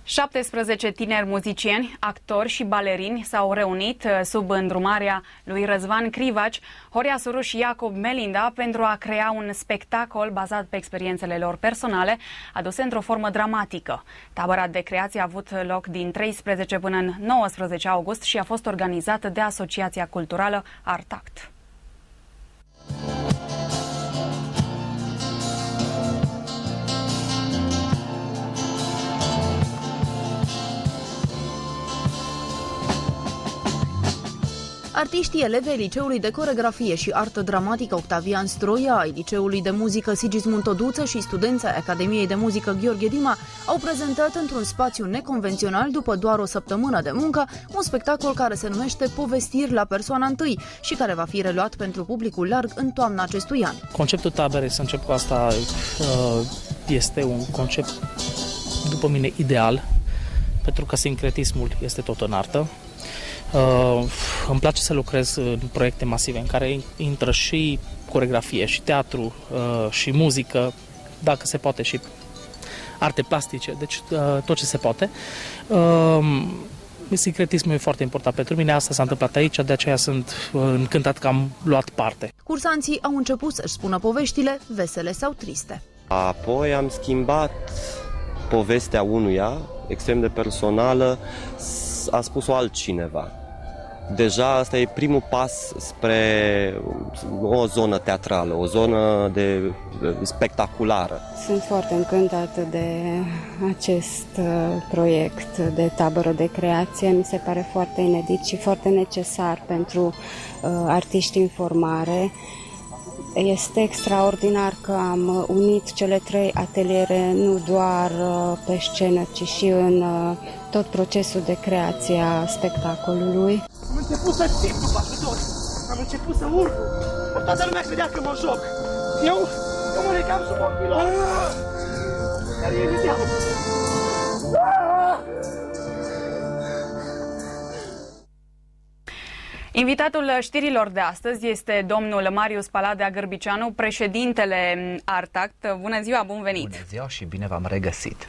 17 tineri muzicieni, actori și balerini s-au reunit sub îndrumarea lui Răzvan Crivaci, Horia Suru și Iacob Melinda pentru a crea un spectacol bazat pe experiențele lor personale, aduse într-o formă dramatică. Tabăra de creație a avut loc din 13 până în 19 august și a fost organizată de Asociația Culturală Artact. Artiștii elevi ai Liceului de Coreografie și Artă Dramatică Octavian Stroia, ai Liceului de Muzică Sigismund Toduță și studenții Academiei de Muzică Gheorghe Dima au prezentat într-un spațiu neconvențional, după doar o săptămână de muncă, un spectacol care se numește Povestiri la persoana întâi și care va fi reluat pentru publicul larg în toamna acestui an. Conceptul taberei, să încep cu asta, este un concept, după mine, ideal, pentru că sincretismul este tot în artă. Îmi place să lucrez în proiecte masive în care intră și coreografie, și teatru, și muzică, dacă se poate și arte plastice, deci tot ce se poate. Sincretismul e foarte important pentru mine, asta s-a întâmplat aici, de aceea sunt încântat că am luat parte. Cursanții au început să-și spună poveștile, vesele sau triste. Apoi am schimbat povestea unuia, extrem de personală, a spus-o altcineva. Deja asta e primul pas spre o zonă teatrală, o zonă spectaculară. Sunt foarte încântată de acest proiect de tabără de creație. Mi se pare foarte inedit și foarte necesar pentru artiști în formare. Este extraordinar că am unit cele trei ateliere nu doar pe scenă, ci și în tot procesul de creație a spectacolului. Am început să simt după ajutor, am început să urc, toată lumea credea că mă joc. Eu mă legam sub ochii lor, dar ei vedeau. Invitatul știrilor de astăzi este domnul Marius Paladea Gârbiceanu, președintele Artact. Bună ziua, bun venit! Bună ziua și bine v-am regăsit!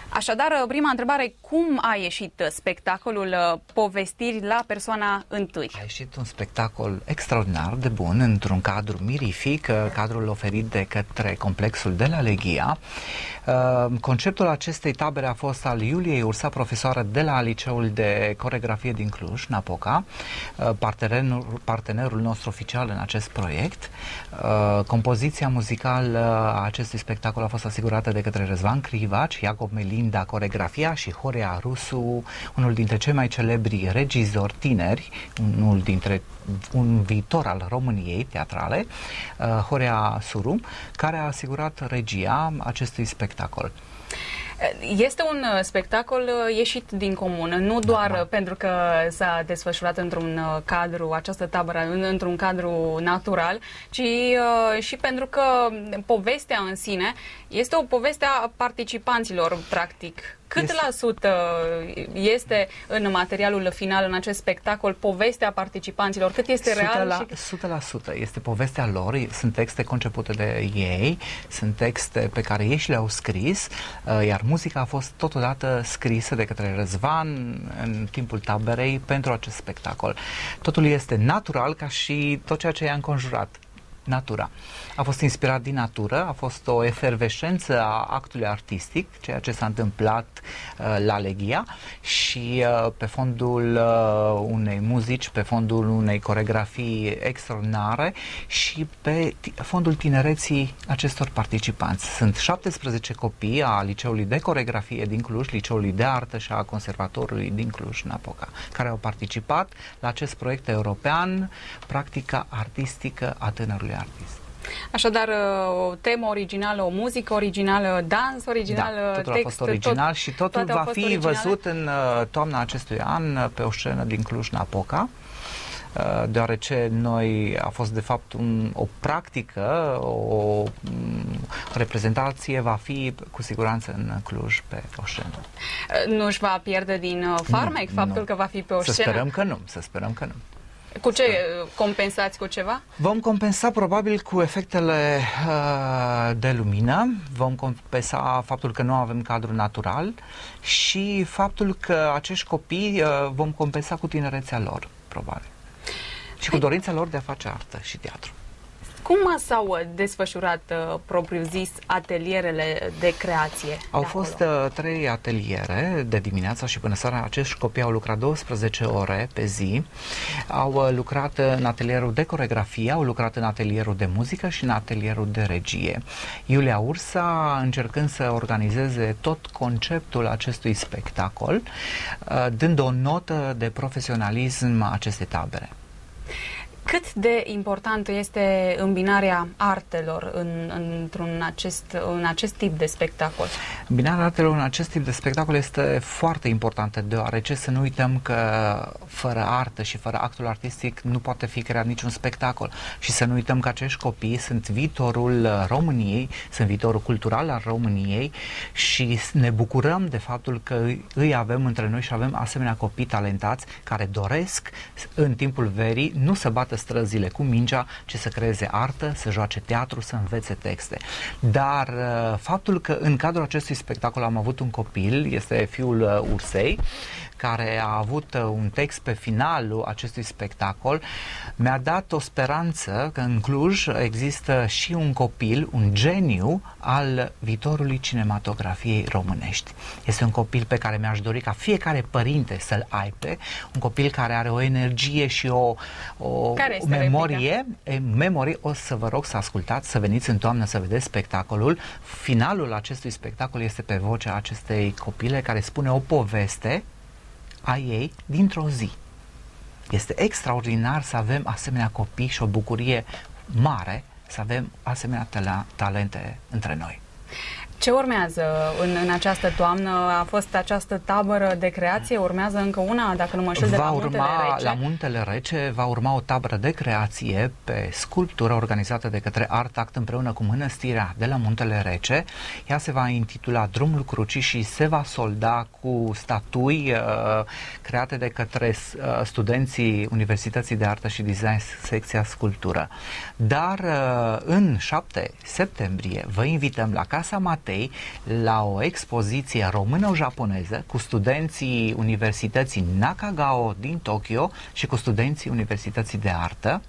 Așadar, prima întrebare, cum a ieșit spectacolul Povestiri la persoana întâi? A ieșit un spectacol extraordinar de bun, într-un cadru mirific, cadrul oferit de către complexul de la Leghia. Conceptul acestei tabere a fost al Iuliei Ursa, profesoară de la Liceul de Coreografie din Cluj, Napoca, partenerul nostru oficial în acest proiect. Compoziția muzicală a acestui spectacol a fost asigurată de către Răzvan Crivaci, Iacob Melinda coreografia și Horia Rusu, unul dintre cei mai celebri regizori tineri, un viitor al României teatrale, Horia Suru, care a asigurat regia acestui spectacol. Este un spectacol ieșit din comun, nu doar pentru că s-a desfășurat într-un cadru, această tabără, într-un cadru natural, ci și pentru că povestea în sine este o poveste a participanților, practic. Cât la sută este în materialul final, în acest spectacol, povestea participanților? Cât este real? 100% este povestea lor, sunt texte concepute de ei, sunt texte pe care ei și le-au scris, iar muzica a fost totodată scrisă de către Răzvan în timpul taberei pentru acest spectacol. Totul este natural, ca și tot ceea ce i-a înconjurat. Natura. A fost inspirat din natură, a fost o efervescență a actului artistic, ceea ce s-a întâmplat la Leghia și pe fondul unei muzici, pe fondul unei coreografii extraordinare și pe fondul tinereții acestor participanți. Sunt 17 copii a Liceului de Coreografie din Cluj, Liceului de Artă și a Conservatorului din Cluj-Napoca, care au participat la acest proiect european, practica artistică a tânărului artist. Așadar, o temă originală, o muzică originală, dans original, totul text, a fost original și totul va fi originale. văzut în toamna acestui an pe o scenă din Cluj-Napoca, deoarece a fost de fapt o practică, o reprezentație va fi cu siguranță în Cluj pe o scenă. Nu își va pierde din farmec faptul că va fi pe o scenă? Să sperăm că nu. Cu ce compensați, cu ceva? Vom compensa probabil cu efectele de lumină, vom compensa faptul că nu avem cadru natural și faptul că acești copii vom compensa cu tinerețea lor, probabil. Și cu dorința lor de a face artă și teatru. Cum s-au desfășurat, propriu-zis, atelierele de creație? Au fost 3 ateliere de dimineața și până seara. Acești copii au lucrat 12 ore pe zi. Au lucrat în atelierul de coreografie, au lucrat în atelierul de muzică și în atelierul de regie. Iulia Ursa, încercând să organizeze tot conceptul acestui spectacol, dând o notă de profesionalism acestei tabere. Cât de importantă este îmbinarea artelor în acest tip de spectacol? Îmbinarea artelor în acest tip de spectacol este foarte importantă, deoarece să nu uităm că fără artă și fără actul artistic nu poate fi creat niciun spectacol. Și să nu uităm că acești copii sunt viitorul României, sunt viitorul cultural al României și ne bucurăm de faptul că îi avem între noi și avem asemenea copii talentați care doresc în timpul verii nu să bată străzile cu mingea, ci să creeze artă, să joace teatru, să învețe texte. Dar faptul că în cadrul acestui spectacol am avut un copil, este fiul Ursei, care a avut un text pe finalul acestui spectacol, mi-a dat o speranță că în Cluj există și un copil, un geniu al viitorului cinematografiei românești. Este un copil pe care mi-aș dori ca fiecare părinte să-l aibă, un copil care are o energie și o memorie. O să vă rog să ascultați, să veniți în toamnă să vedeți spectacolul. Finalul acestui spectacol este pe vocea acestei copile care spune o poveste a ei dintr-o zi. Este extraordinar să avem asemenea copii și o bucurie mare să avem asemenea talente între noi. Ce urmează în această toamnă? A fost această tabără de creație, urmează încă una, dacă nu mă înșel, de la Muntele Rece? La Muntele Rece va urma o tabără de creație pe sculptură organizată de către Art Act împreună cu Mănăstirea de la Muntele Rece. Ea se va intitula Drumul Crucii și se va solda cu statui create de către studenții Universității de Artă și Design, secția Sculptură. Dar în 7 septembrie vă invităm la Casa Matei la o expoziție româno-japoneză cu studenții Universității Nakagao din Tokyo și cu studenții Universității de Artă.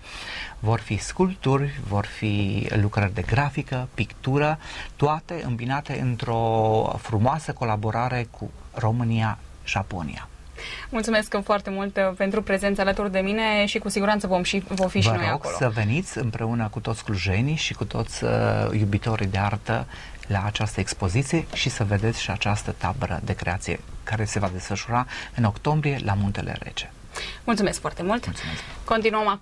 Vor fi sculpturi, vor fi lucrări de grafică, pictură, toate îmbinate într-o frumoasă colaborare cu România-Japonia. Mulțumesc foarte mult pentru prezența alături de mine și cu siguranță vom fi și noi acolo. Vă rog să veniți împreună cu toți clujenii și cu toți iubitorii de artă la această expoziție și să vedeți și această tabără de creație care se va desfășura în octombrie la Muntele Rece. Mulțumesc foarte mult! Mulțumesc. Continuăm acum.